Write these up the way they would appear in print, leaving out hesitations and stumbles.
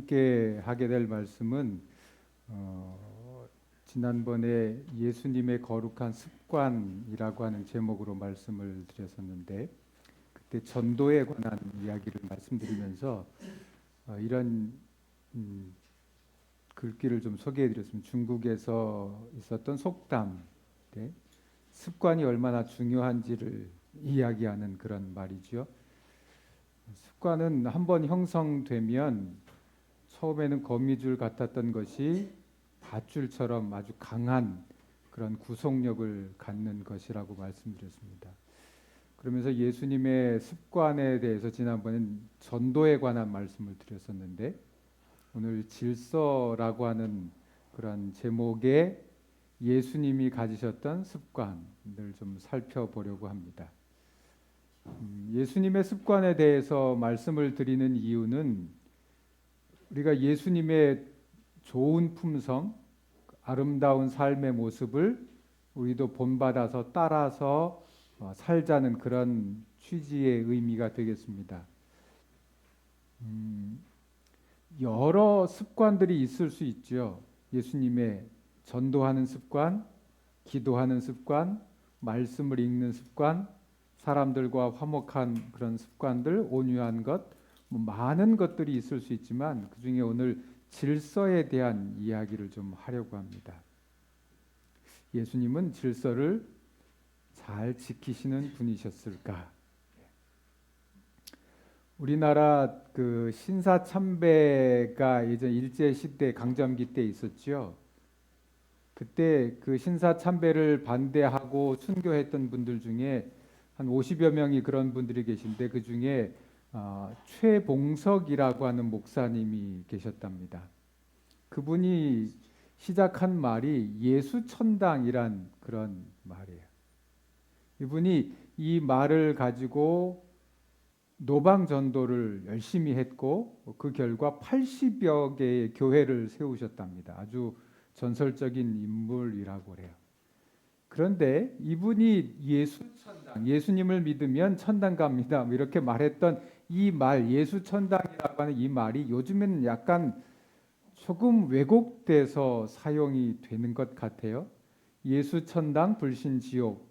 함께 하게 될 말씀은 지난번에 예수님의 거룩한 습관이라고 하는 제목으로 말씀을 드렸었는데, 그때 전도에 관한 이야기를 말씀드리면서 이런 글귀를 좀 소개해드렸습니다. 중국에서 있었던 속담, 네, 습관이 얼마나 중요한지를 이야기하는 그런 말이죠. 습관은 한번 형성되면 처음에는 거미줄 같았던 것이 밧줄처럼 아주 강한 그런 구속력을 갖는 것이라고 말씀드렸습니다. 그러면서 예수님의 습관에 대해서 지난번엔 전도에 관한 말씀을 드렸었는데, 오늘 질서라고 하는 그런 제목의 예수님이 가지셨던 습관을 좀 살펴보려고 합니다. 예수님의 습관에 대해서 말씀을 드리는 이유는 우리가 예수님의 좋은 품성, 아름다운 삶의 모습을 우리도 본받아서 따라서 살자는 그런 취지의 의미가 되겠습니다. 여러 습관들이 있을 수 있죠. 예수님의 전도하는 습관, 기도하는 습관, 말씀을 읽는 습관, 사람들과 화목한 그런 습관들, 온유한 것, 많은 것들이 있을 수 있지만 그 중에 오늘 질서에 대한 이야기를 좀 하려고 합니다. 예수님은 질서를 잘 지키시는 분이셨을까? 우리나라 그 신사참배가 예전 일제 시대 강점기 때 있었죠. 그때 그 신사참배를 반대하고 순교했던 분들 중에 한 50여 명이 그런 분들이 계신데, 그 중에 최봉석이라고 하는 목사님이 계셨답니다. 그분이 시작한 말이 예수천당이란 그런 말이에요. 이분이 이 말을 가지고 노방 전도를 열심히 했고, 그 결과 80여 개의 교회를 세우셨답니다. 아주 전설적인 인물이라고 해요. 그런데 이분이 예수님을 믿으면 천당 갑니다, 이렇게 말했던 이 말, 예수천당이라고 하는 이 말이 요즘에는 약간 조금 왜곡돼서 사용이 되는 것 같아요. 예수천당 불신지옥,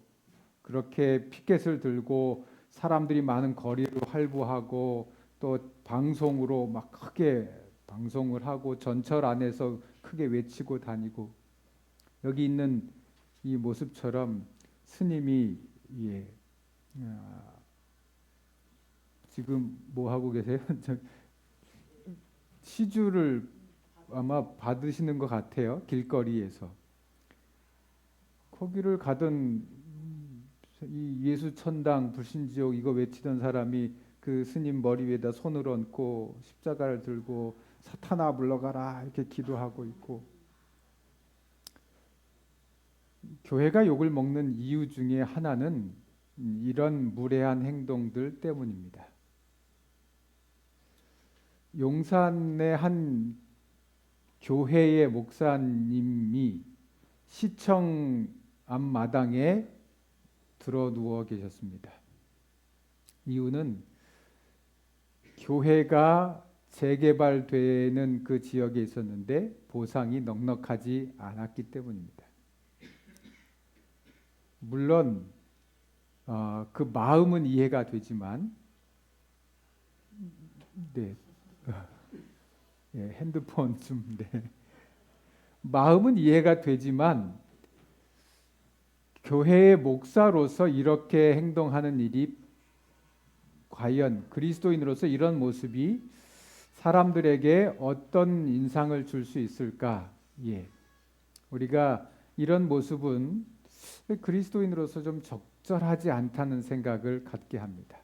그렇게 피켓을 들고 사람들이 많은 거리로 활보하고, 또 방송으로 막 크게 방송을 하고 전철 안에서 크게 외치고 다니고, 여기 있는 이 모습처럼 스님이 지금 뭐 하고 계세요? 시주를 아마 받으시는 것 같아요. 길거리에서. 거기를 가던 이 예수천당 불신지옥 이거 외치던 사람이 그 스님 머리 위에다 손을 얹고 십자가를 들고 사탄아 물러가라 이렇게 기도하고 있고, 교회가 욕을 먹는 이유 중에 하나는 이런 무례한 행동들 때문입니다. 용산의 한 교회의 목사님이 시청 앞마당에 들어 누워 계셨습니다. 이유는 교회가 재개발되는 그 지역에 있었는데 보상이 넉넉하지 않았기 때문입니다. 물론 그 마음은 이해가 되지만, 네, 핸드폰 좀, 네. 마음은 이해가 되지만 교회의 목사로서 이렇게 행동하는 일이 과연 그리스도인으로서 이런 모습이 사람들에게 어떤 인상을 줄 수 있을까? 우리가 이런 모습은 그리스도인으로서 좀 적절하지 않다는 생각을 갖게 합니다.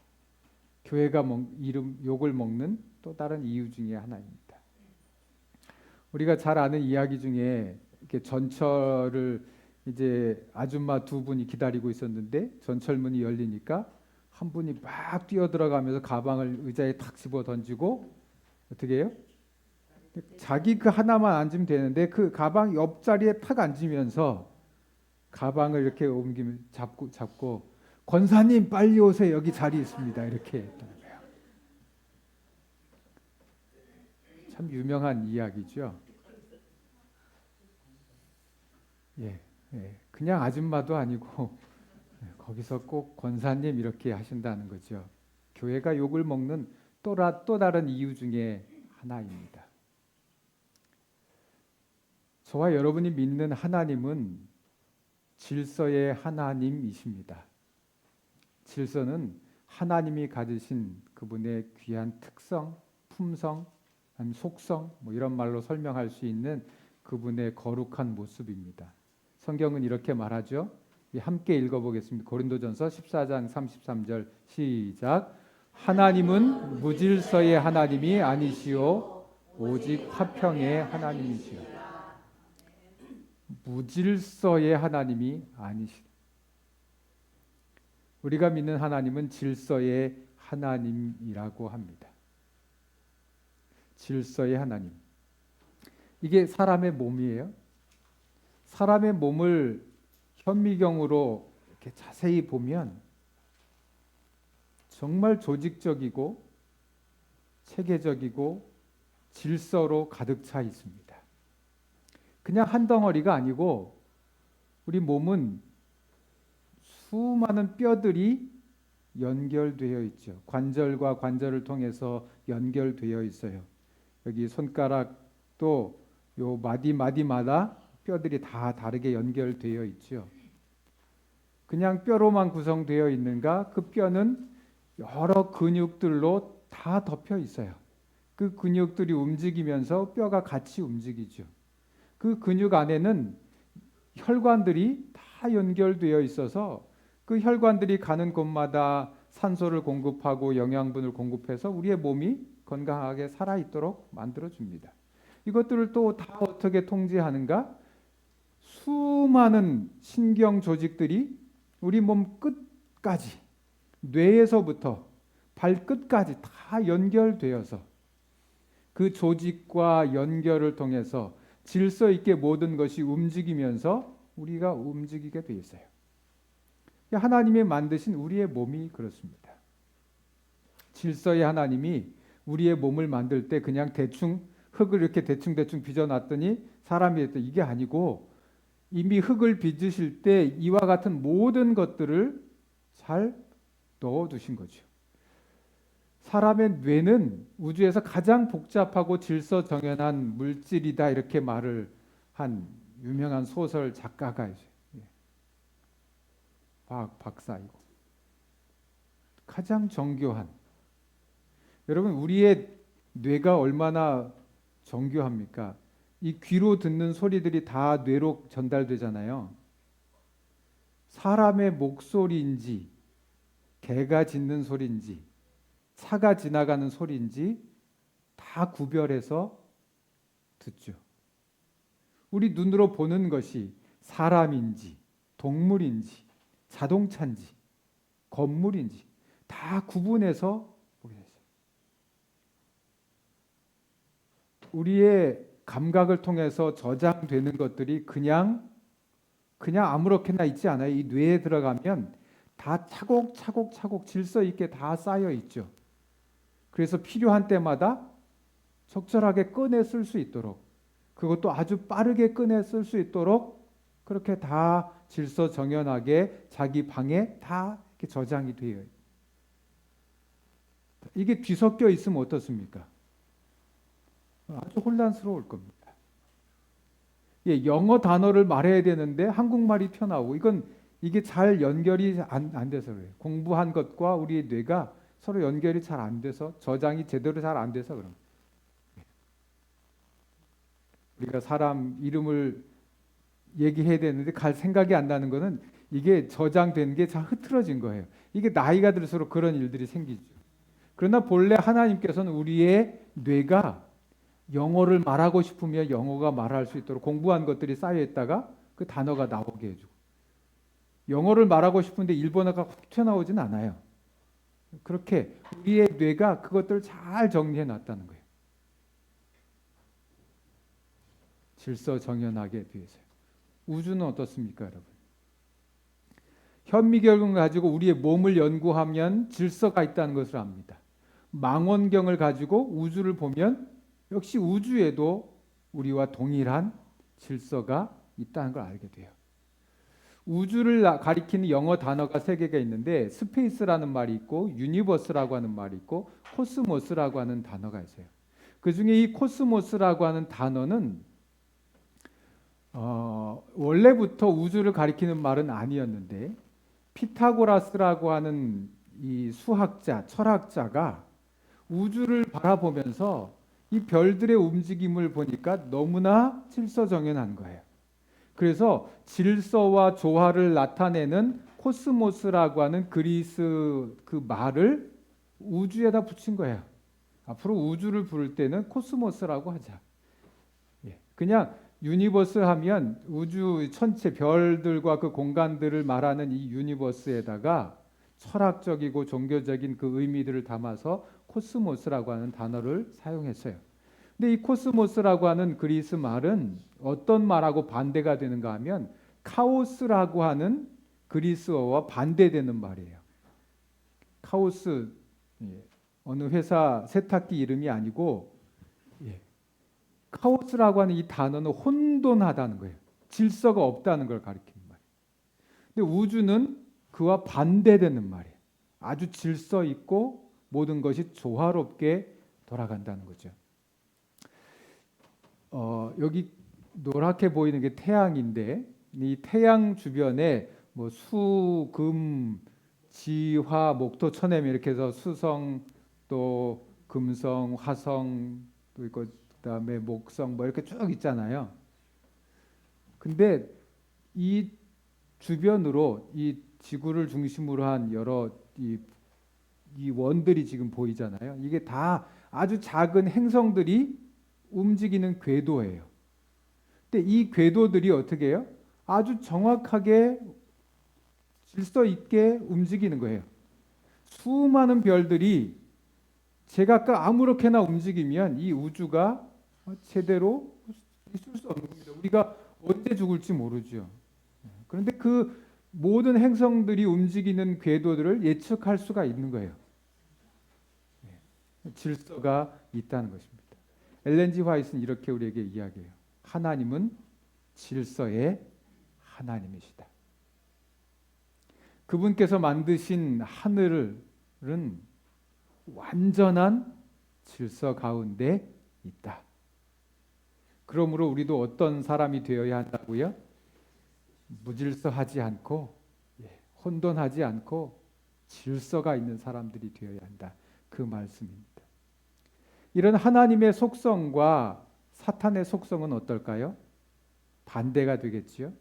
교회가 욕을 먹는 또 다른 이유 중에 하나입니다. 우리가 잘 아는 이야기 중에 이렇게 전철을 이제 아줌마 두 분이 기다리고 있었는데 전철문이 열리니까 한 분이 막 뛰어들어가면서 가방을 의자에 탁 집어 던지고, 어떻게 해요? 자기 그 하나만 앉으면 되는데 그 가방 옆자리에 탁 앉으면서 가방을 이렇게 옮기면 잡고 권사님 빨리 오세요, 여기 자리 있습니다, 이렇게 했던 거예요. 참 유명한 이야기죠. 예, 그냥 아줌마도 아니고 거기서 꼭 권사님 이렇게 하신다는 거죠. 교회가 욕을 먹는 또 다른 이유 중에 하나입니다. 저와 여러분이 믿는 하나님은 질서의 하나님이십니다. 질서는 하나님이 가지신 그분의 귀한 특성, 품성, 속성 이런 말로 설명할 수 있는 그분의 거룩한 모습입니다. 성경은 이렇게 말하죠. 함께 읽어보겠습니다. 고린도전서 14장 33절 시작. 하나님은 무질서의 하나님이 아니시오 오직 화평의 하나님이시오. 무질서의 하나님이 아니시오. 우리가 믿는 하나님은 질서의 하나님이라고 합니다. 질서의 하나님. 이게 사람의 몸이에요. 사람의 몸을 현미경으로 이렇게 자세히 보면 정말 조직적이고 체계적이고 질서로 가득 차 있습니다. 그냥 한 덩어리가 아니고 우리 몸은 수많은 뼈들이 연결되어 있죠. 관절과 관절을 통해서 연결되어 있어요. 여기 손가락도 요 마디마다 뼈들이 다 다르게 연결되어 있죠. 그냥 뼈로만 구성되어 있는가? 그 뼈는 여러 근육들로 다 덮여 있어요. 그 근육들이 움직이면서 뼈가 같이 움직이죠. 그 근육 안에는 혈관들이 다 연결되어 있어서 그 혈관들이 가는 곳마다 산소를 공급하고 영양분을 공급해서 우리의 몸이 건강하게 살아있도록 만들어줍니다. 이것들을 또 다 어떻게 통제하는가? 수많은 신경 조직들이 우리 몸 끝까지 뇌에서부터 발끝까지 다 연결되어서 그 조직과 연결을 통해서 질서 있게 모든 것이 움직이면서 우리가 움직이게 되어 있어요. 하나님이 만드신 우리의 몸이 그렇습니다. 질서의 하나님이 우리의 몸을 만들 때 그냥 대충 흙을 이렇게 대충 빚어놨더니 사람이 됐다 이게 아니고 이미 흙을 빚으실 때 이와 같은 모든 것들을 잘 넣어두신 거죠. 사람의 뇌는 우주에서 가장 복잡하고 질서정연한 물질이다 이렇게 말을 한 유명한 소설 작가가 있어요. 과학 박사이고 가장 정교한. 여러분 우리의 뇌가 얼마나 정교합니까? 이 귀로 듣는 소리들이 다 뇌로 전달되잖아요. 사람의 목소리인지 개가 짖는 소리인지 차가 지나가는 소리인지 다 구별해서 듣죠. 우리 눈으로 보는 것이 사람인지 동물인지 자동차인지 건물인지 다 구분해서 보게 되죠. 우리의 감각을 통해서 저장되는 것들이 그냥 아무렇게나 있지 않아요. 이 뇌에 들어가면 다 차곡차곡 질서 있게 다 쌓여 있죠. 그래서 필요한 때마다 적절하게 꺼내 쓸 수 있도록 그것도 아주 빠르게 꺼내 쓸 수 있도록 그렇게 다 질서 정연하게 자기 방에 다 이렇게 저장이 되어 있어요. 이게 뒤섞여 있으면 어떻습니까? 아주 혼란스러울 겁니다. 예, 영어 단어를 말해야 되는데 한국말이 튀어나오고 이게 잘 연결이 안 돼서 그래요. 공부한 것과 우리의 뇌가 서로 연결이 잘 안 돼서 저장이 제대로 잘 안 돼서 그런 거예요. 우리가 사람 이름을 얘기해야 되는데 갈 생각이 안 나는 거는 이게 저장된 게 잘 흐트러진 거예요. 이게 나이가 들수록 그런 일들이 생기죠. 그러나 본래 하나님께서는 우리의 뇌가 영어를 말하고 싶으면 영어가 말할 수 있도록 공부한 것들이 쌓여 있다가 그 단어가 나오게 해주고 영어를 말하고 싶은데 일본어가 확 튀어나오진 않아요. 그렇게 우리의 뇌가 그것들을 잘 정리해 놨다는 거예요. 질서 정연하게 되어서요. 우주는 어떻습니까, 여러분? 현미경을 가지고 우리의 몸을 연구하면 질서가 있다는 것을 압니다. 망원경을 가지고 우주를 보면 역시 우주에도 우리와 동일한 질서가 있다는 걸 알게 돼요. 우주를 가리키는 영어 단어가 세 개가 있는데 스페이스라는 말이 있고 유니버스라고 하는 말이 있고 코스모스라고 하는 단어가 있어요. 그 중에 이 코스모스라고 하는 단어는 원래부터 우주를 가리키는 말은 아니었는데 피타고라스라고 하는 이 수학자, 철학자가 우주를 바라보면서 이 별들의 움직임을 보니까 너무나 질서정연한 거예요. 그래서 질서와 조화를 나타내는 코스모스라고 하는 그리스 그 말을 우주에다 붙인 거예요. 앞으로 우주를 부를 때는 코스모스라고 하자. 그냥 유니버스 하면 우주 전체 별들과 그 공간들을 말하는 이 유니버스에다가 철학적이고 종교적인 그 의미들을 담아서 코스모스라고 하는 단어를 사용했어요. 근데 이 코스모스라고 하는 그리스 말은 어떤 말하고 반대가 되는가 하면 카오스라고 하는 그리스어와 반대되는 말이에요. 카오스, 어느 회사 세탁기 이름이 아니고 카오스라고 하는 이 단어는 혼돈하다는 거예요. 질서가 없다는 걸 가리키는 말이에요. 근데 우주는 그와 반대되는 말이에요. 아주 질서 있고 모든 것이 조화롭게 돌아간다는 거죠. 여기 노랗게 보이는 게 태양인데 이 태양 주변에 뭐 수, 금, 지, 화, 목토, 천hem 이렇게 해서 수성, 또 금성, 화성, 또 있고 그다음에 목성 뭐 이렇게 쭉 있잖아요. 근데 이 주변으로 이 지구를 중심으로 한 여러 이 원들이 지금 보이잖아요. 이게 다 아주 작은 행성들이 움직이는 궤도예요. 근데 이 궤도들이 어떻게 해요? 아주 정확하게 질서 있게 움직이는 거예요. 수많은 별들이 제각각 아무렇게나 움직이면 이 우주가 제대로 있을 수 없는 겁니다. 우리가 언제 죽을지 모르죠. 그런데 그 모든 행성들이 움직이는 궤도들을 예측할 수가 있는 거예요. 질서가 있다는 것입니다. 엘렌 G 화이트는 이렇게 우리에게 이야기해요. 하나님은 질서의 하나님이시다. 그분께서 만드신 하늘은 완전한 질서 가운데 있다. 그러므로 우리도 어떤 사람이 되어야 한다고요? 무질서하지 않고 혼돈하지 않고 질서가 있는 사람들이 되어야 한다. 그 말씀입니다. 이런 하나님의 속성과 사탄의 속성은 어떨까요? 반대가 되겠지요.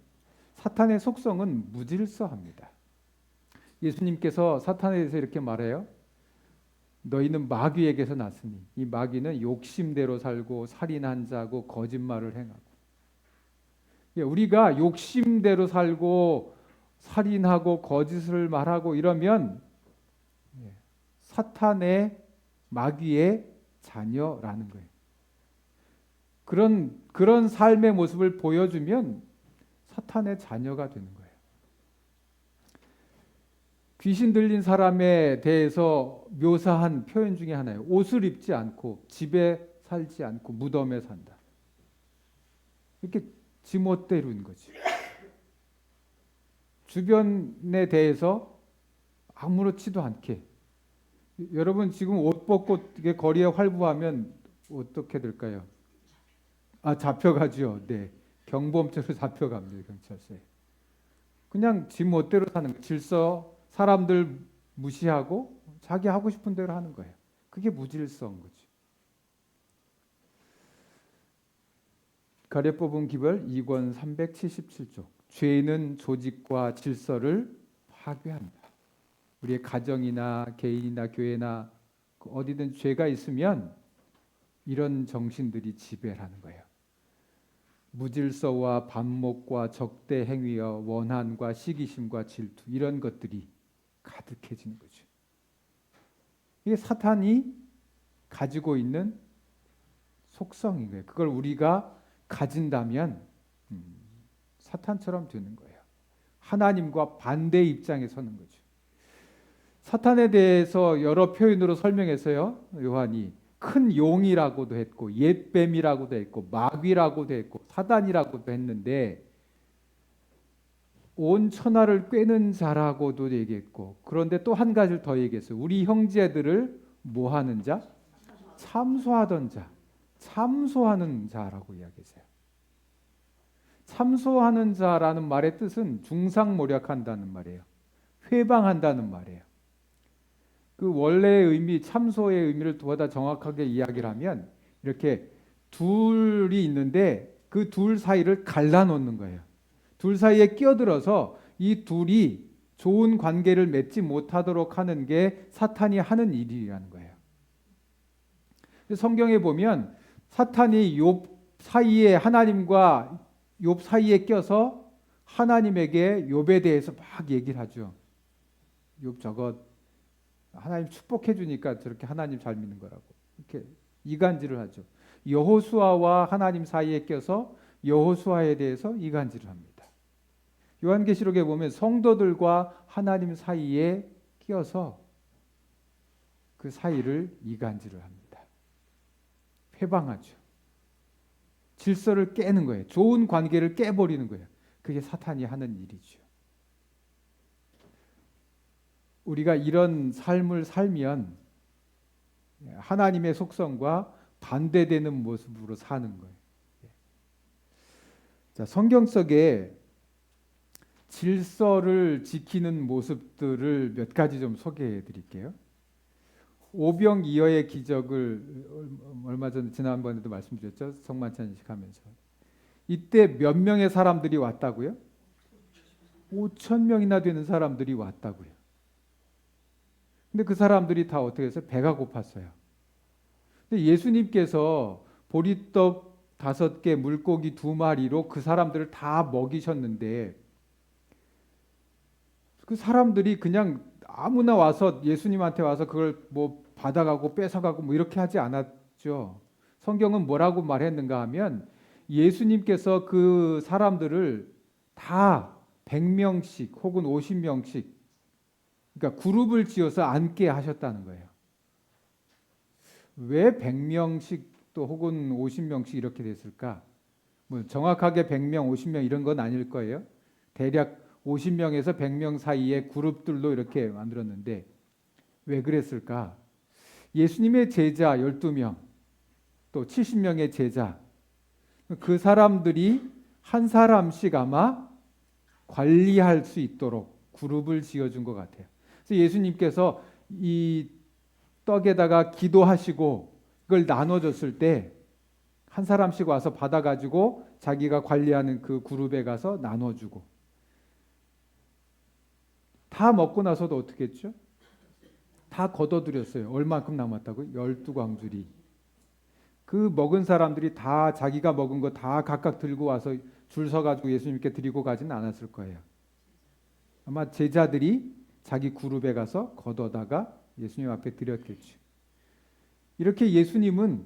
사탄의 속성은 무질서합니다. 예수님께서 사탄에 대해서 이렇게 말해요. 너희는 마귀에게서 났으니 이 마귀는 욕심대로 살고 살인한 자고 거짓말을 행하고. 우리가 욕심대로 살고 살인하고 거짓을 말하고 이러면 사탄의 마귀의 자녀라는 거예요. 그런 삶의 모습을 보여주면 사탄의 자녀가 되는 거예요. 귀신 들린 사람에 대해서 묘사한 표현 중에 하나예요. 옷을 입지 않고 집에 살지 않고 무덤에 산다. 이렇게 지멋대로인 거지. 주변에 대해서 아무렇지도 않게. 여러분 지금 옷 벗고 거리에 활보하면 어떻게 될까요? 잡혀가죠. 네, 경범죄로 잡혀갑니다. 경찰서에. 그냥 지멋대로 사는 거예요. 질서, 사람들 무시하고 자기 하고 싶은 대로 하는 거예요. 그게 무질서인 거지. 가래뽑은 기별 2권 377쪽. 죄는 조직과 질서를 파괴한다. 우리의 가정이나 개인이나 교회나 어디든 죄가 있으면 이런 정신들이 지배를 하는 거예요. 무질서와 반목과 적대 행위와 원한과 시기심과 질투 이런 것들이 가득해지는 거죠. 이게 사탄이 가지고 있는 속성인 거예요. 그걸 우리가 가진다면 사탄처럼 되는 거예요. 하나님과 반대 입장에 서는 거죠. 사탄에 대해서 여러 표현으로 설명했어요. 요한이 큰 용이라고도 했고 옛뱀이라고도 했고 마귀라고도 했고 사단이라고도 했는데 온 천하를 꿰는 자라고도 얘기했고 그런데 또 한 가지를 더 얘기했어요. 우리 형제들을 뭐 하는 자? 참소하던 자. 참소하는 자라고 이야기했어요. 참소하는 자라는 말의 뜻은 중상모략한다는 말이에요. 회방한다는 말이에요. 그 원래의 의미, 참소의 의미를 보다 정확하게 이야기를 하면 이렇게 둘이 있는데 그 둘 사이를 갈라놓는 거예요. 둘 사이에 끼어들어서 이 둘이 좋은 관계를 맺지 못하도록 하는 게 사탄이 하는 일이라는 거예요. 성경에 보면 사탄이 욥 사이에 하나님과 욥 사이에 껴서 하나님에게 욥에 대해서 막 얘기를 하죠. 욥 저거 하나님 축복해 주니까 저렇게 하나님 잘 믿는 거라고 이렇게 이간질을 하죠. 여호수아와 하나님 사이에 껴서 여호수아에 대해서 이간질을 합니다. 요한계시록에 보면 성도들과 하나님 사이에 끼어서 그 사이를 이간질을 합니다. 회방하죠. 질서를 깨는 거예요. 좋은 관계를 깨버리는 거예요. 그게 사탄이 하는 일이죠. 우리가 이런 삶을 살면 하나님의 속성과 반대되는 모습으로 사는 거예요. 자, 성경 속에 질서를 지키는 모습들을 몇 가지 좀 소개해 드릴게요. 오병이어의 기적을 얼마 전 지난번에도 말씀드렸죠. 성만찬식 하면서. 이때 몇 명의 사람들이 왔다고요? 5천 명이나 되는 사람들이 왔다고요. 근데 그 사람들이 다 어떻게 해서 배가 고팠어요. 근데 예수님께서 보리떡 5개, 물고기 2마리로 그 사람들을 다 먹이셨는데 그 사람들이 그냥 아무나 와서 예수님한테 와서 그걸 뭐 받아가고 뺏어가고 뭐 이렇게 하지 않았죠. 성경은 뭐라고 말했는가 하면 예수님께서 그 사람들을 다 100명씩 혹은 50명씩 그러니까 그룹을 지어서 앉게 하셨다는 거예요. 왜 100명씩 또 혹은 50명씩 이렇게 됐을까? 뭐 정확하게 100명, 50명 이런 건 아닐 거예요. 대략 50명에서 100명 사이의 그룹들로 이렇게 만들었는데 왜 그랬을까? 예수님의 제자 12명, 또 70명의 제자, 그 사람들이 한 사람씩 아마 관리할 수 있도록 그룹을 지어준 것 같아요. 그래서 예수님께서 이 떡에다가 기도하시고 그걸 나눠줬을 때 한 사람씩 와서 받아가지고 자기가 관리하는 그 그룹에 가서 나눠주고 다 먹고 나서도 어떻게 했죠? 다 걷어들였어요. 얼마큼 남았다고요? 12광주리. 그 먹은 사람들이 다 자기가 먹은 거 다 각각 들고 와서 줄 서가지고 예수님께 드리고 가지는 않았을 거예요. 아마 제자들이 자기 그룹에 가서 걷어다가 예수님 앞에 드렸겠죠. 이렇게 예수님은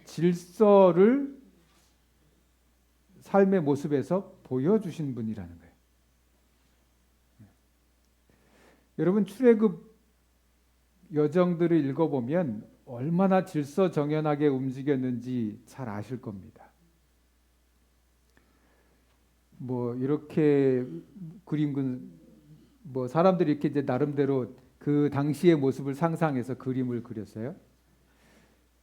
질서를 삶의 모습에서 보여주신 분이라는 거예요. 여러분 출애굽 여정들을 읽어보면 얼마나 질서정연하게 움직였는지 잘 아실 겁니다. 뭐 이렇게 그림 뭐 사람들이 이렇게 이제 나름대로 그 당시의 모습을 상상해서 그림을 그렸어요.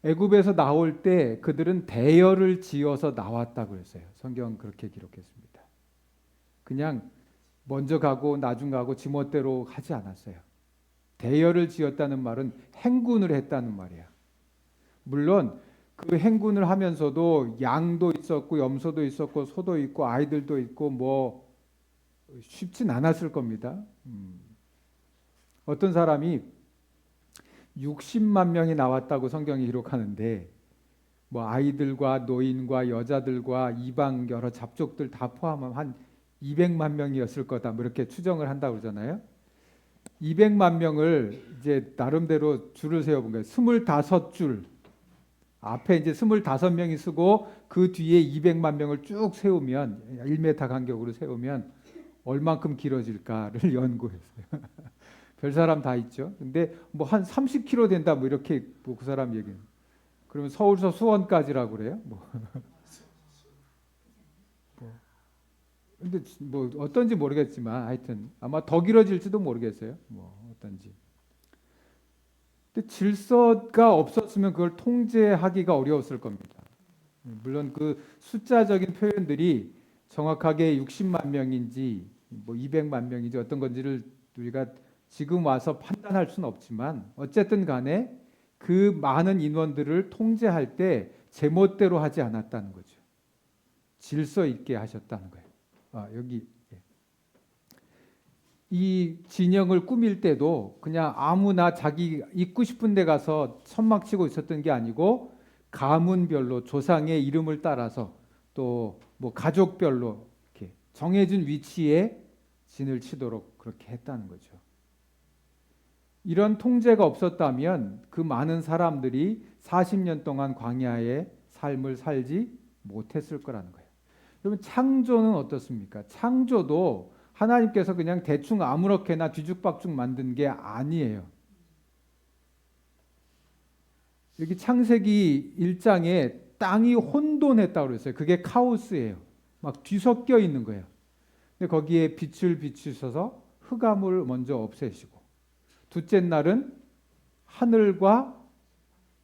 애굽에서 나올 때 그들은 대열을 지어서 나왔다고 그랬어요. 성경 그렇게 기록했습니다. 그냥 먼저 가고 나중 가고 지멋대로 하지 않았어요. 대열을 지었다는 말은 행군을 했다는 말이야. 물론 그 행군을 하면서도 양도 있었고 염소도 있었고 소도 있고 아이들도 있고 뭐 쉽진 않았을 겁니다. 어떤 사람이 60만 명이 나왔다고 성경이 기록하는데 뭐 아이들과 노인과 여자들과 이방 여러 잡족들 다 포함하면 한 200만 명이었을 거다. 뭐 이렇게 추정을 한다고 그러잖아요. 200만 명을 이제 나름대로 줄을 세워본 거예요. 25줄. 앞에 이제 25명이 쓰고 그 뒤에 200만 명을 쭉 세우면 1m 간격으로 세우면 얼만큼 길어질까를 연구했어요. 별 사람 다 있죠. 근데 뭐 한 30km 된다 뭐 이렇게 뭐 그 사람 얘기는. 그러면 서울서 수원까지라고 그래요? 뭐. 근데 뭐 어떤지 모르겠지만 하여튼 아마 더 길어질지도 모르겠어요. 뭐 어떤지. 근데 질서가 없었으면 그걸 통제하기가 어려웠을 겁니다. 물론 그 숫자적인 표현들이 정확하게 60만 명인지 뭐 200만 명인지 어떤 건지를 우리가 지금 와서 판단할 수는 없지만 어쨌든 간에 그 많은 인원들을 통제할 때 제멋대로 하지 않았다는 거죠. 질서 있게 하셨다는 거예요. 여기 이 진영을 꾸밀 때도 그냥 아무나 자기 있고 싶은 데 가서 천막 치고 있었던 게 아니고 가문별로 조상의 이름을 따라서 또 뭐 가족별로 이렇게 정해진 위치에 진을 치도록 그렇게 했다는 거죠. 이런 통제가 없었다면 그 많은 사람들이 40년 동안 광야의 삶을 살지 못했을 거라는 거예요. 여러분 창조는 어떻습니까? 창조도 하나님께서 그냥 대충 아무렇게나 뒤죽박죽 만든 게 아니에요. 여기 창세기 1장에 땅이 혼돈했다고 그랬어요. 그게 카오스예요. 막 뒤섞여 있는 거예요. 근데 거기에 빛을 비추셔서 흑암을 먼저 없애시고 둘째 날은 하늘과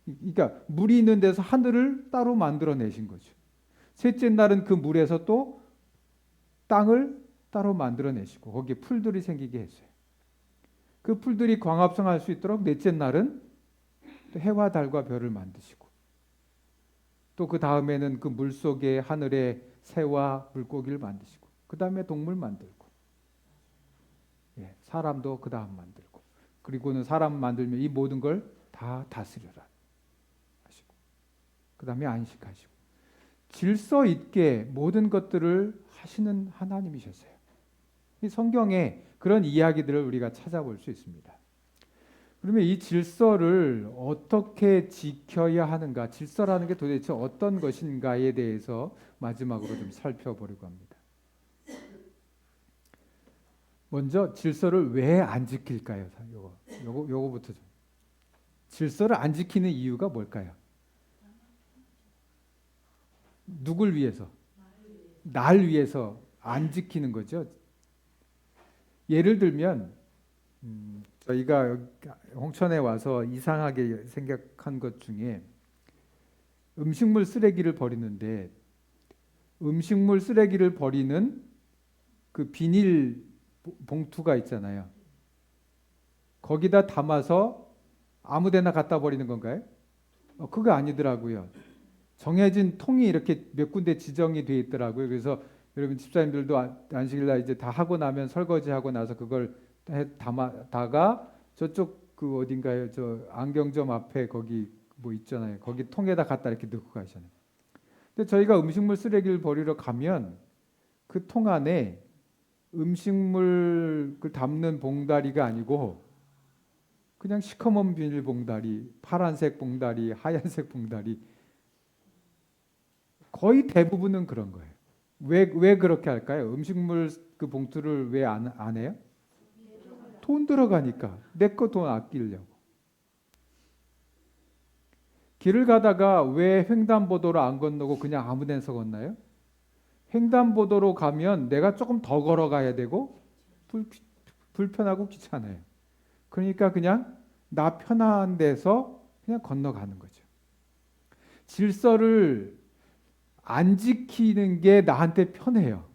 그러니까 물이 있는 데서 하늘을 따로 만들어내신 거죠. 셋째 날은 그 물에서 또 땅을 따로 만들어내시고 거기에 풀들이 생기게 했어요. 그 풀들이 광합성할 수 있도록 넷째 날은 또 해와 달과 별을 만드시고 또 그 다음에는 그 물속에 하늘에 새와 물고기를 만드시고 그 다음에 동물 만들고 사람도 그 다음 만들고 그리고는 사람 만들면 이 모든 걸 다 다스려라 하시고 그 다음에 안식하시고 질서 있게 모든 것들을 하시는 하나님이셨어요. 이 성경에 그런 이야기들을 우리가 찾아볼 수 있습니다. 그러면 이 질서를 어떻게 지켜야 하는가? 질서라는 게 도대체 어떤 것인가에 대해서 마지막으로 좀 살펴보려고 합니다. 먼저 질서를 왜 안 지킬까요? 요거부터 좀. 질서를 안 지키는 이유가 뭘까요? 누굴 위해서? 날 위해서 안 지키는 거죠. 예를 들면 저희가 홍천에 와서 이상하게 생각한 것 중에 음식물 쓰레기를 버리는데 음식물 쓰레기를 버리는 그 비닐 봉투가 있잖아요. 거기다 담아서 아무데나 갖다 버리는 건가요? 그거 아니더라고요. 정해진 통이 이렇게 몇 군데 지정이 돼 있더라고요. 그래서 여러분 집사님들도 안식일날 이제 다 하고 나면 설거지하고 나서 그걸 담아다가 저쪽 그 어딘가요? 저 안경점 앞에 거기 뭐 있잖아요. 거기 통에다 갖다 이렇게 넣고 가시잖아요. 근데 저희가 음식물 쓰레기를 버리러 가면 그 통 안에 음식물 그 담는 봉다리가 아니고 그냥 시커먼 비닐 봉다리, 파란색 봉다리, 하얀색 봉다리 거의 대부분은 그런 거예요. 왜 그렇게 할까요? 음식물 그 봉투를 왜 안 해요? 돈 들어가니까. 내 거 돈 아끼려고. 길을 가다가 왜 횡단보도로 안 건너고 그냥 아무 데서 건너요? 횡단보도로 가면 내가 조금 더 걸어가야 되고 불편하고 귀찮아요. 그러니까 그냥 나 편한 데서 그냥 건너가는 거죠. 질서를 안 지키는 게 나한테 편해요.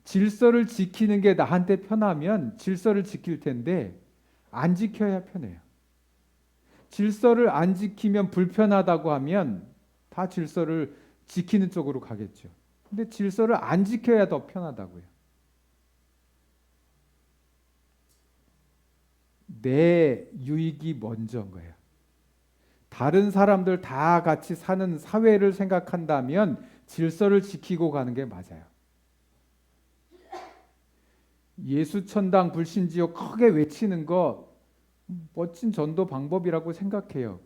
질서를 지키는 게 나한테 편하면 질서를 지킬 텐데 안 지켜야 편해요. 질서를 안 지키면 불편하다고 하면 다 질서를 지키는 쪽으로 가겠죠. 근데 질서를 안 지켜야 더 편하다고요. 내 유익이 먼저인 거예요. 다른 사람들 다 같이 사는 사회를 생각한다면 질서를 지키고 가는 게 맞아요. 예수 천당 불신지옥 크게 외치는 거 멋진 전도 방법이라고 생각해요.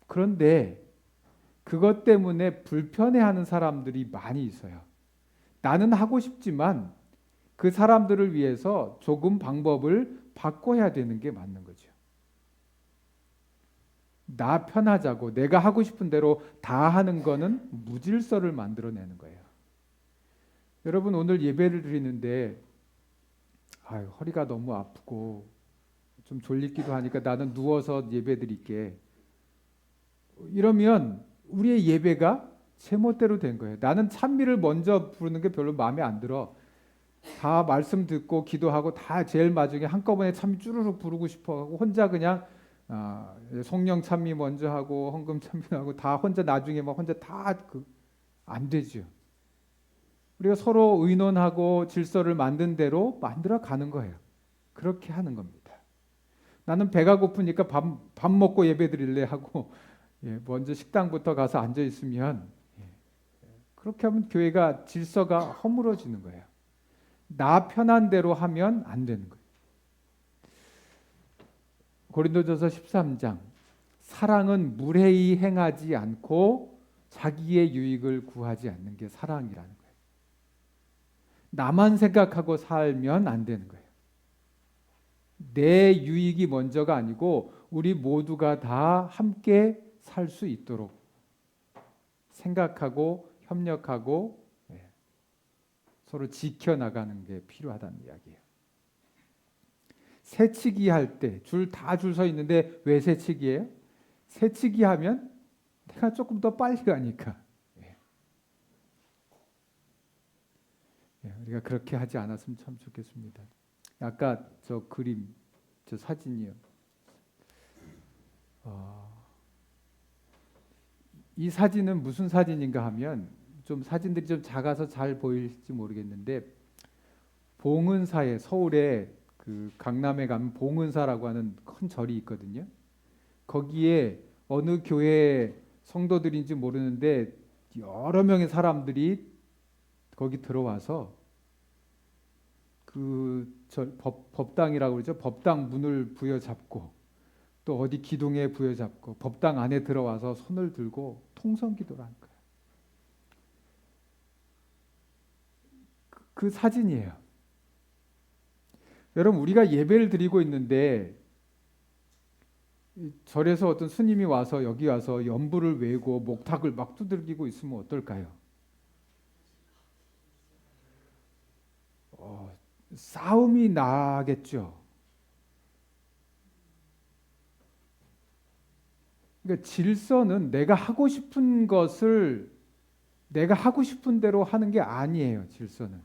그런데 그것 때문에 불편해하는 사람들이 많이 있어요. 나는 하고 싶지만 그 사람들을 위해서 조금 방법을 바꿔야 되는 게 맞는 거죠. 나 편하자고 내가 하고 싶은 대로 다 하는 거는 무질서를 만들어내는 거예요. 여러분 오늘 예배를 드리는데 허리가 너무 아프고 좀 졸리기도 하니까 나는 누워서 예배 드릴게. 이러면 우리의 예배가 제멋대로 된 거예요. 나는 찬미를 먼저 부르는 게 별로 마음에 안 들어. 다 말씀 듣고 기도하고 다 제일 마지막에 한꺼번에 찬미 쭈루룩 부르고 싶어하고 혼자 그냥 성령 찬미 먼저 하고 헌금 찬미하고 다 혼자 나중에 막 혼자 다 안 되죠. 우리가 서로 의논하고 질서를 만든 대로 만들어 가는 거예요. 그렇게 하는 겁니다. 나는 배가 고프니까 밥 먹고 예배 드릴래 하고 먼저 식당부터 가서 앉아 있으면 그렇게 하면 교회가 질서가 허물어지는 거예요. 나 편한 대로 하면 안 되는 거예요. 고린도전서 13장 사랑은 무례히 행하지 않고 자기의 유익을 구하지 않는 게 사랑이라는 거예요. 나만 생각하고 살면 안 되는 거예요. 내 유익이 먼저가 아니고 우리 모두가 다 함께 살 수 있도록 생각하고 협력하고 서로 지켜나가는 게 필요하다는 이야기예요. 새치기 할 때 줄 서 있는데 왜 새치기예요? 새치기 하면 내가 조금 더 빨리 가니까. 우리가 그렇게 하지 않았으면 참 좋겠습니다. 아까 저 그림, 저 사진이요. 이 사진은 무슨 사진인가 하면 좀 사진들이 좀 작아서 잘 보일지 모르겠는데 봉은사에 서울에 그 강남에 가면 봉은사라고 하는 큰 절이 있거든요. 거기에 어느 교회 성도들인지 모르는데 여러 명의 사람들이 거기 들어와서 그 법당이라고 그러죠. 법당 문을 부여잡고 또 어디 기둥에 부여잡고 법당 안에 들어와서 손을 들고 통성기도를 한 거예요. 그 사진이에요. 여러분 우리가 예배를 드리고 있는데 절에서 어떤 스님이 와서 여기 와서 연불을 외고 목탁을 막 두들기고 있으면 어떨까요? 싸움이 나겠죠. 그러니까 질서는 내가 하고 싶은 것을 내가 하고 싶은 대로 하는 게 아니에요. 질서는.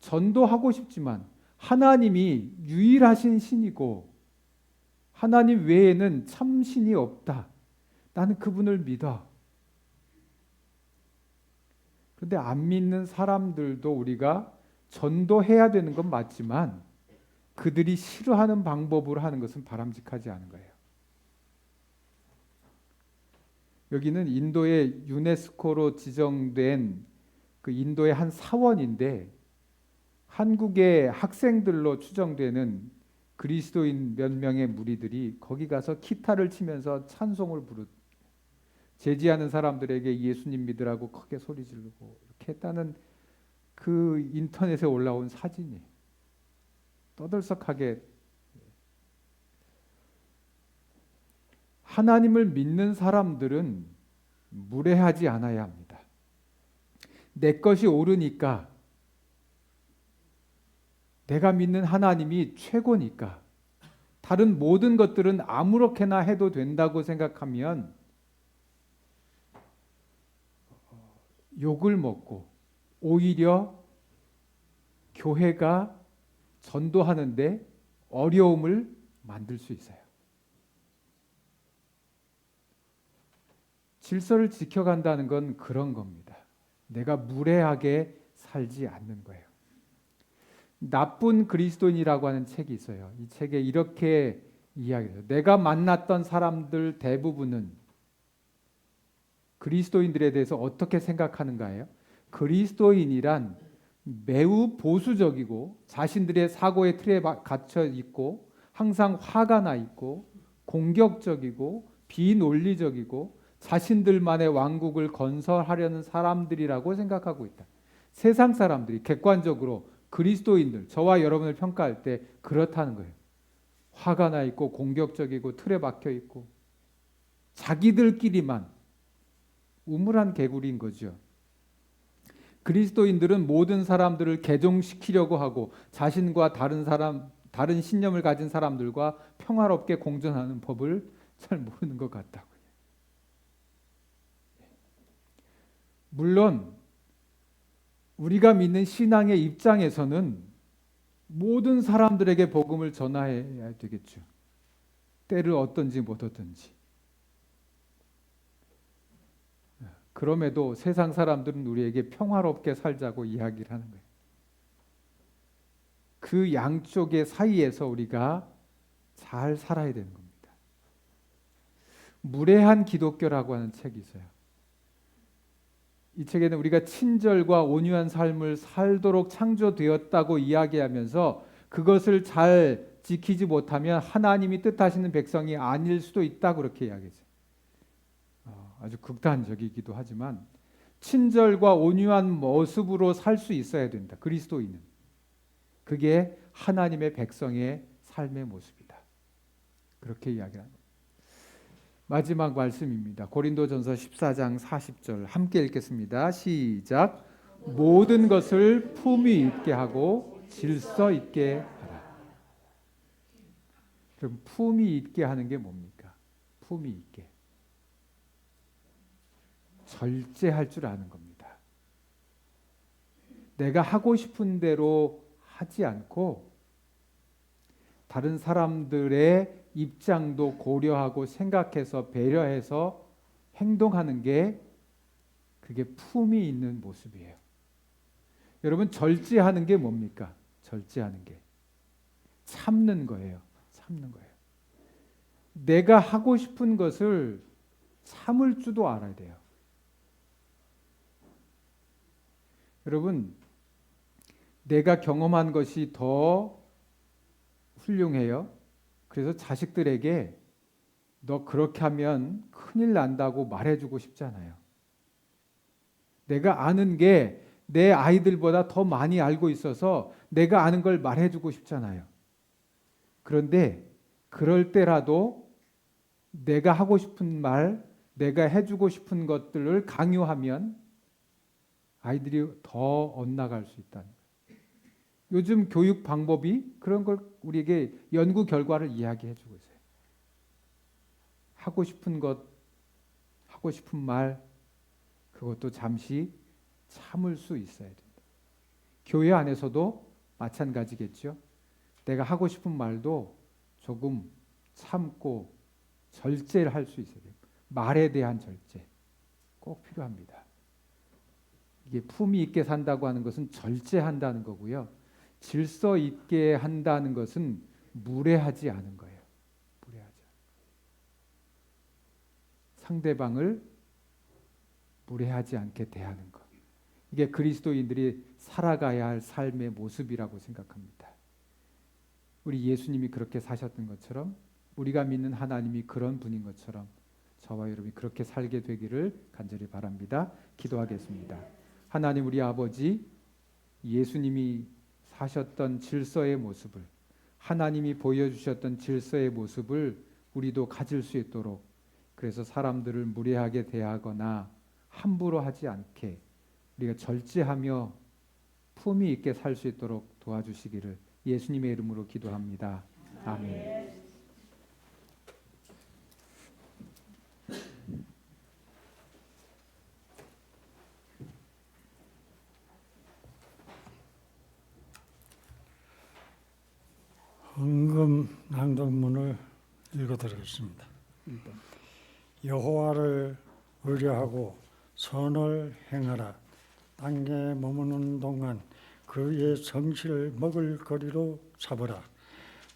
전도하고 싶지만 하나님이 유일하신 신이고 하나님 외에는 참 신이 없다. 나는 그분을 믿어. 그런데 안 믿는 사람들도 우리가 전도해야 되는 건 맞지만 그들이 싫어하는 방법으로 하는 것은 바람직하지 않은 거예요. 여기는 인도의 유네스코로 지정된 그 인도의 한 사원인데 한국의 학생들로 추정되는 그리스도인 몇 명의 무리들이 거기 가서 기타를 치면서 찬송을 제지하는 사람들에게 예수님 믿으라고 크게 소리 지르고 이렇게 했다는 그 인터넷에 올라온 사진이 떠들썩하게. 하나님을 믿는 사람들은 무례하지 않아야 합니다. 내 것이 옳으니까 내가 믿는 하나님이 최고니까 다른 모든 것들은 아무렇게나 해도 된다고 생각하면 욕을 먹고 오히려 교회가 전도하는데 어려움을 만들 수 있어요. 질서를 지켜간다는 건 그런 겁니다. 내가 무례하게 살지 않는 거예요. 나쁜 그리스도인이라고 하는 책이 있어요. 이 책에 이렇게 이야기해요. 내가 만났던 사람들 대부분은 그리스도인들에 대해서 어떻게 생각하는가예요? 그리스도인이란 매우 보수적이고 자신들의 사고의 틀에 갇혀 있고 항상 화가 나 있고 공격적이고 비논리적이고 자신들만의 왕국을 건설하려는 사람들이라고 생각하고 있다. 세상 사람들이 객관적으로 그리스도인들, 저와 여러분을 평가할 때 그렇다는 거예요. 화가 나 있고 공격적이고 틀에 박혀 있고 자기들끼리만 우물한 개구리인 거죠. 그리스도인들은 모든 사람들을 개종시키려고 하고 자신과 다른 신념을 가진 사람들과 평화롭게 공존하는 법을 잘 모르는 것 같다고요. 물론 우리가 믿는 신앙의 입장에서는 모든 사람들에게 복음을 전하여야 되겠죠. 때를 얻든지 못 얻든지. 그럼에도 세상 사람들은 우리에게 평화롭게 살자고 이야기를 하는 거예요. 그 양쪽의 사이에서 우리가 잘 살아야 되는 겁니다. 무례한 기독교라고 하는 책이 있어요. 이 책에는 우리가 친절과 온유한 삶을 살도록 창조되었다고 이야기하면서 그것을 잘 지키지 못하면 하나님이 뜻하시는 백성이 아닐 수도 있다 그렇게 이야기했어요. 아주 극단적이기도 하지만 친절과 온유한 모습으로 살 수 있어야 된다. 그리스도인은. 그게 하나님의 백성의 삶의 모습이다. 그렇게 이야기합니다. 마지막 말씀입니다. 고린도전서 14장 40절 함께 읽겠습니다. 시작. 모든 것을 품위 있게 하고 질서 있게 하라. 그럼 품위 있게 하는 게 뭡니까? 품위 있게. 절제할 줄 아는 겁니다. 내가 하고 싶은 대로 하지 않고 다른 사람들의 입장도 고려하고 생각해서 배려해서 행동하는 게 그게 품이 있는 모습이에요. 여러분 절제하는 게 뭡니까? 절제하는 게 참는 거예요. 참는 거예요. 내가 하고 싶은 것을 참을 줄도 알아야 돼요. 여러분 내가 경험한 것이 더 훌륭해요. 그래서 자식들에게 너 그렇게 하면 큰일 난다고 말해주고 싶잖아요. 내가 아는 게 내 아이들보다 더 많이 알고 있어서 내가 아는 걸 말해주고 싶잖아요. 그런데 그럴 때라도 내가 하고 싶은 말, 내가 해주고 싶은 것들을 강요하면 아이들이 더 엇나갈 수 있다는 거예요. 요즘 교육 방법이 그런 걸 우리에게 연구 결과를 이야기해 주고 있어요. 하고 싶은 것, 하고 싶은 말, 그것도 잠시 참을 수 있어야 된다. 교회 안에서도 마찬가지겠죠. 내가 하고 싶은 말도 조금 참고 절제를 할 수 있어야 돼요. 말에 대한 절제 꼭 필요합니다. 이게 품위 있게 산다고 하는 것은 절제한다는 거고요. 질서 있게 한다는 것은 무례하지 않은 거예요. 무례하지 않은. 상대방을 무례하지 않게 대하는 것. 이게 그리스도인들이 살아가야 할 삶의 모습이라고 생각합니다. 우리 예수님이 그렇게 사셨던 것처럼 우리가 믿는 하나님이 그런 분인 것처럼 저와 여러분이 그렇게 살게 되기를 간절히 바랍니다. 기도하겠습니다. 하나님 우리 아버지, 예수님이 사셨던 질서의 모습을, 하나님이 보여주셨던 질서의 모습을 우리도 가질 수 있도록, 그래서 사람들을 무례하게 대하거나 함부로 하지 않게 우리가 절제하며 품위 있게 살 수 있도록 도와주시기를 예수님의 이름으로 기도합니다. 아멘. 헌금 낭독문을 읽어드리겠습니다. 여호와를 의뢰하고 선을 행하라. 땅에 머무는 동안 그의 성실을 먹을 거리로 삼으라.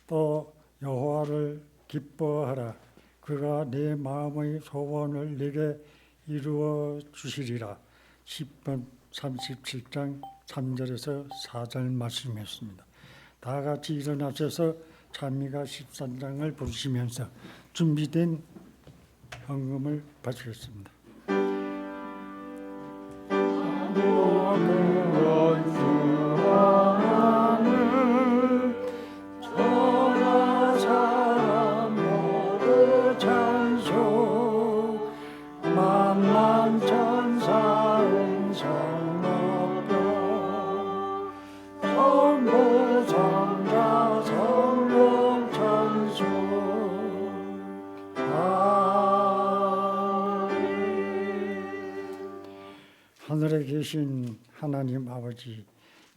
또 여호와를 기뻐하라. 그가 내 마음의 소원을 내게 이루어 주시리라. 10번 37장 3절에서 4절 말씀이었습니다. 다 같이 일어나셔서 찬미가 13장을 부르시면서 준비된 헌금을 바치겠습니다. 원수와 하늘에 계신 하나님 아버지,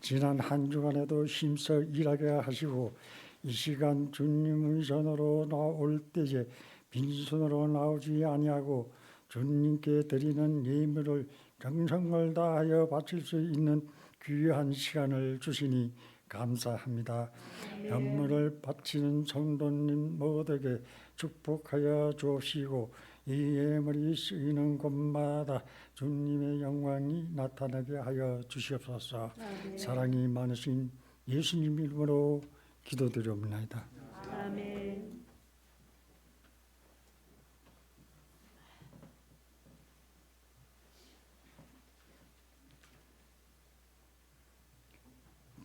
지난 한 주간에도 힘써 일하게 하시고 이 시간 주님의 전으로 나올 때에 빈손으로 나오지 아니하고 주님께 드리는 예물을 정성을 다하여 바칠 수 있는 귀한 시간을 주시니 감사합니다. 연물을 바치는 성도님 모두에게 축복하여 주옵시고 이 예물이 쓰이는 곳마다 주님의 영광이 나타나게 하여 주시옵소서. 사랑이 많으신 예수님 이름으로 기도드리옵나이다. 아멘.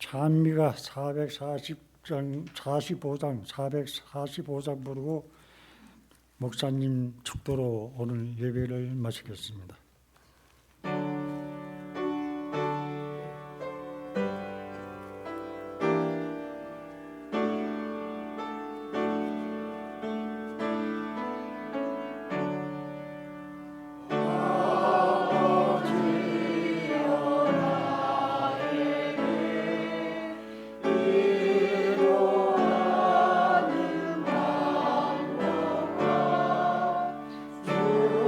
찬미가 445장 부르고 목사님 축도로 오늘 예배를 마치겠습니다. 주님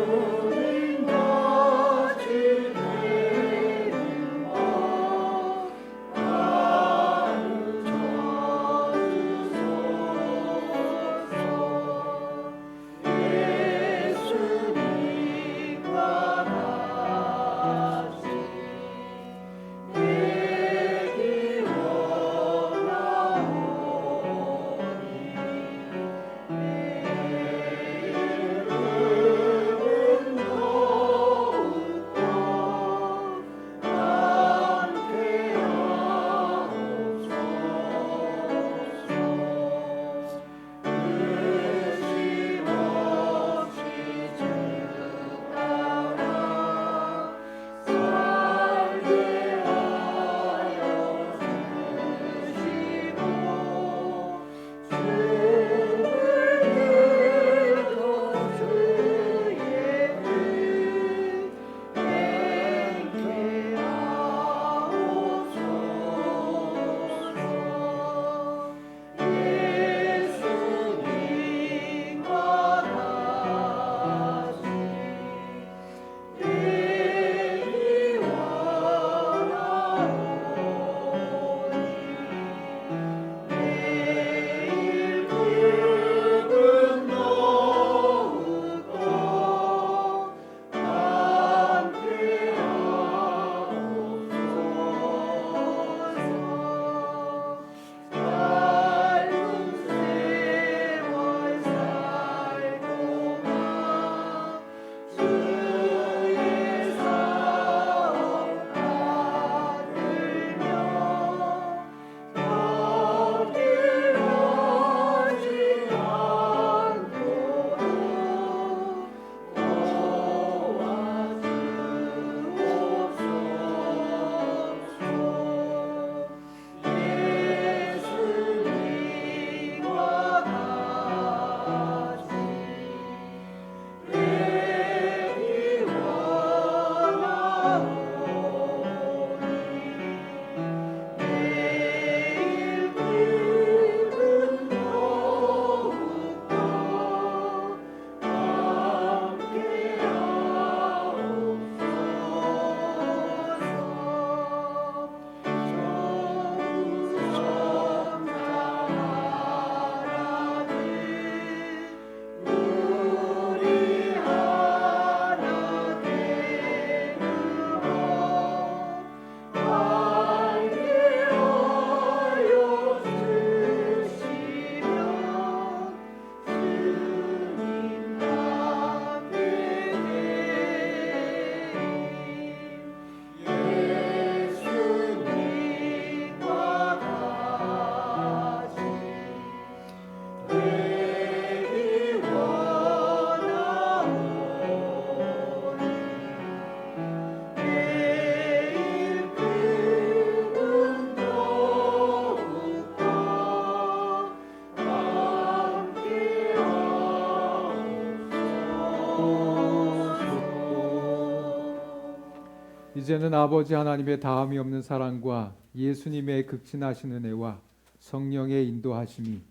이제는 아버지 하나님의 다함이 없는 사랑과 예수님의 극진하신 은혜와 성령의 인도하심이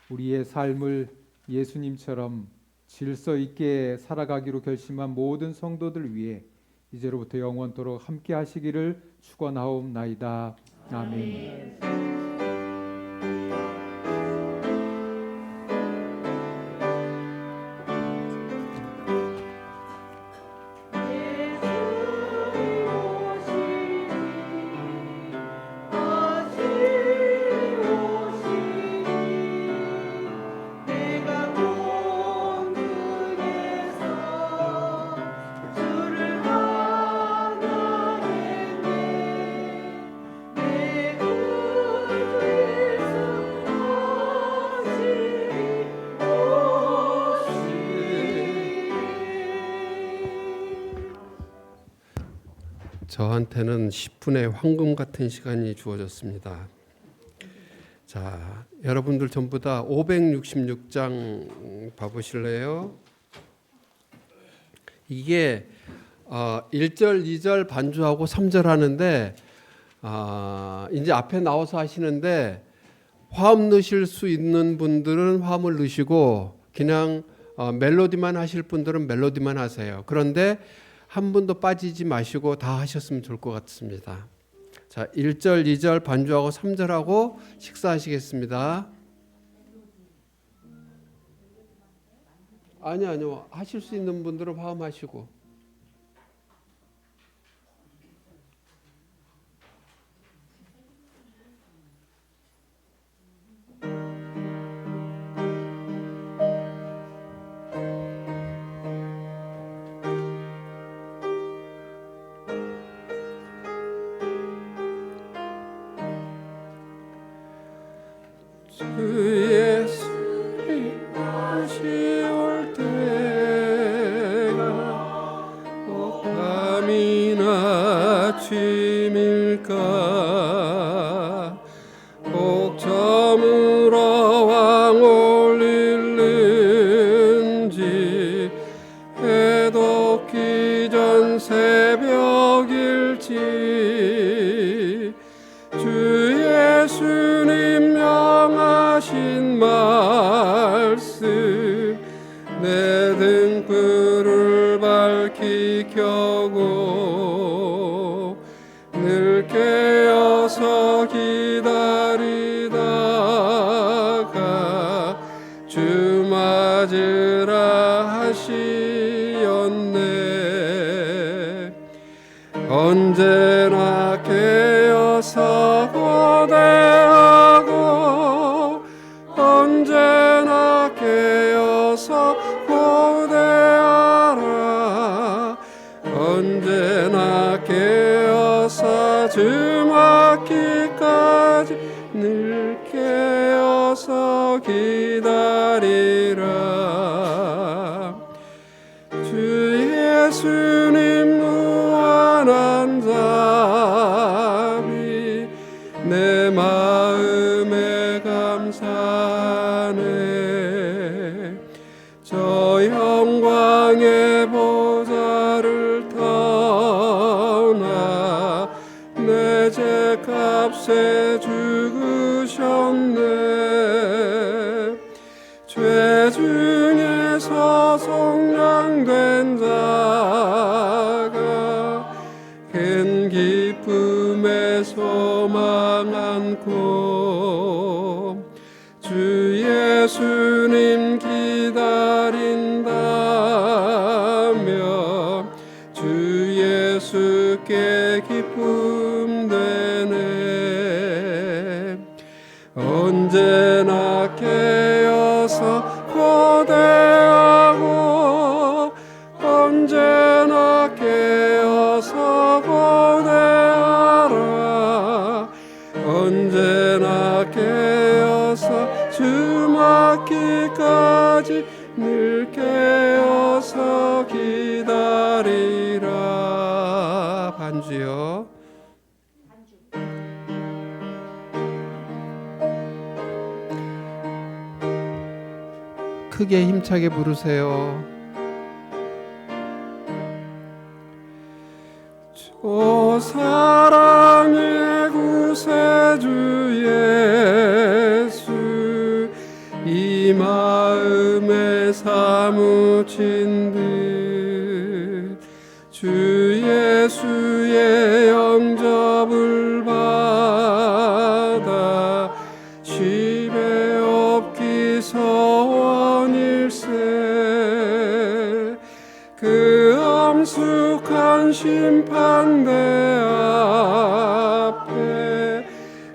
우리의 삶을 예수님처럼 질서 있게 살아가기로 결심한 모든 성도들 위해 이제로부터 영원토록 함께 하시기를 축원하옵나이다. 아멘. 저한테는 10분의 황금 같은 시간이 주어졌습니다. 자, 여러분들 전부 다 566장 봐보실래요? 이게 1절, 2절 반주하고 3절 하는데 이제 앞에 나와서 하시는데 화음 넣으실 수 있는 분들은 화음을 넣으시고 그냥 멜로디만 하실 분들은 멜로디만 하세요. 그런데 한 분도 빠지지 마시고 다 하셨으면 좋을 것 같습니다. 자, 1절, 2절 반주하고 3절하고 식사하시겠습니다. 아니요. 하실 수 있는 분들은 화음하시고. 주 예수님 다시 올 때가 밤이나 아침일까 꼭 저물어 왕 올릴는지 해도 기전 새벽일지 주 예수님 명하신 말씀 내 등불을 밝히 켜고 늘 깨어서 기다리다가 주 맞으라 하시었네. 언제나 깨어서 고대하고 언제나 깨어서 고대하라. 언제나 깨어서 주 맞기까지 늘 깨어서 기다리라. 주 예수님 무한한 자비 내 마음에 감사하네. 저 영광의 보좌를 떠나 내 죄값에 죽으셨네. 죄 중에서 속량된 자가 큰 기쁨에 소망 안고 주 예수님 기다린다며 주 예수께 기쁨 되네. 언제나 깨어서 고대하고 언제나 깨어서 고대하라. 언제나 깨어서 주 맞기까지 늘 깨어서 기다리라. 반주요. 크게 힘차게 부르세요. 주 오 사랑의 구세주 예수 이 마음에 사무친 듯 주 예수의 영접을 받아 집에 없기 서원일세 그 엄숙한 심판대 앞에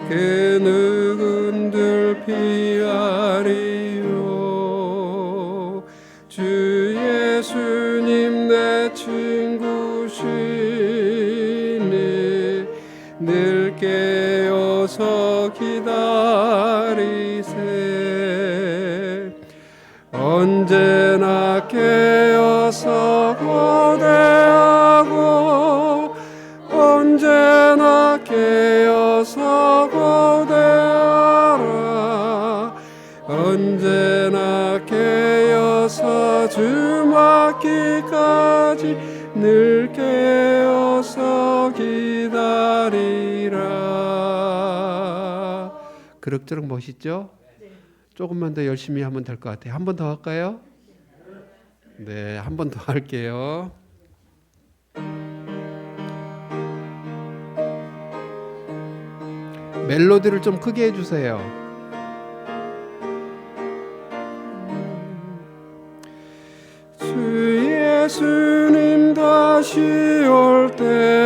그 누군들 피하리요 주 예수님 내 친구시니 늘 깨어서 기다리세 언제나 깨어서 고대하고 언제나 깨어서 고대하라 언제나 깨어서 주 맞기까지 늘 깨어서 기다리라. 그럭저럭 멋있죠? 조금만 더 열심히 하면 될 것 같아요. 한 번 더 할까요? 네, 한 번 더 할게요. 멜로디를 좀 크게 해주세요. 주 예수님 다시 올 때